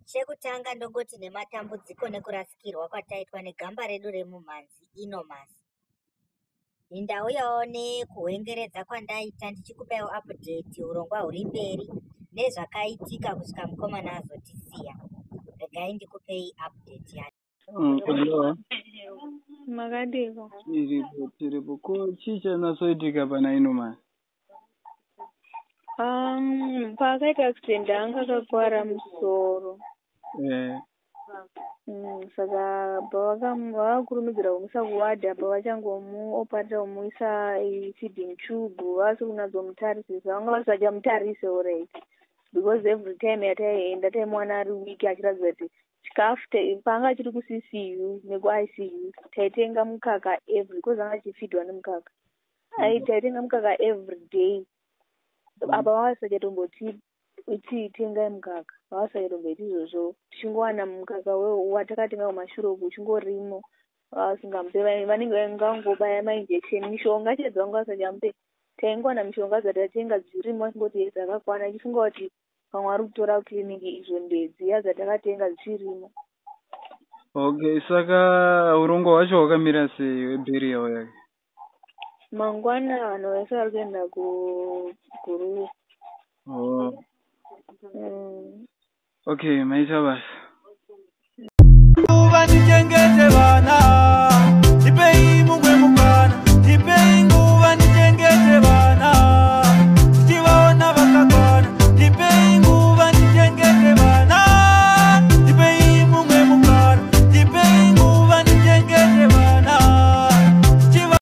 Chekutanga ndongoti nematambudziko nekurasikirwa kwataitwa negamba redu remumhanzi Inomasi. Ndauyawo nekuhwengeredza kwandaita ndichikupaiwo update urongwa huri mberi nezvakaitika kusvika mukomana azotisiya. Regai ndikupei update yacho. Hello. Makadiko. Tiripo. Ko chicha nasoitika pana Inomasi? Pakaita accident anga akakuwara musoro. Saka vakakurumidzira kumuisa kuwadha pavachangomuoparata kumuisa feeding tube vasi kunadzomutarisisa vanga vasachamutarise alright because every time yataienda taimwana ari wiki achiratidza kuti chikafu panga achiri kuCCU nekuICU taitenga mukaka every because anga achifidwa nemukaka taitenga mukaka every day apa vavasachatomboti tengai mukaka vavasachatomboti izvozvo tichingowana mukaka watakatenga kumashuropu uchingorimo vasingamupe vanenge vangangobaya mainjection mishonga chedza vanga vasachamupe taingowana mishonga dzatatenga dzirimo vachingoti dzakakwana ichifunga kuti pamwe ari kutora kiriniki izvo ndedziya dzatakatenga dzichirimo. Okay, saka urongwa hwacho hwakamira sei webheriyawo yake? Mangwana vanhu vese vari kuenda kuGuruve. Okay, maita basa.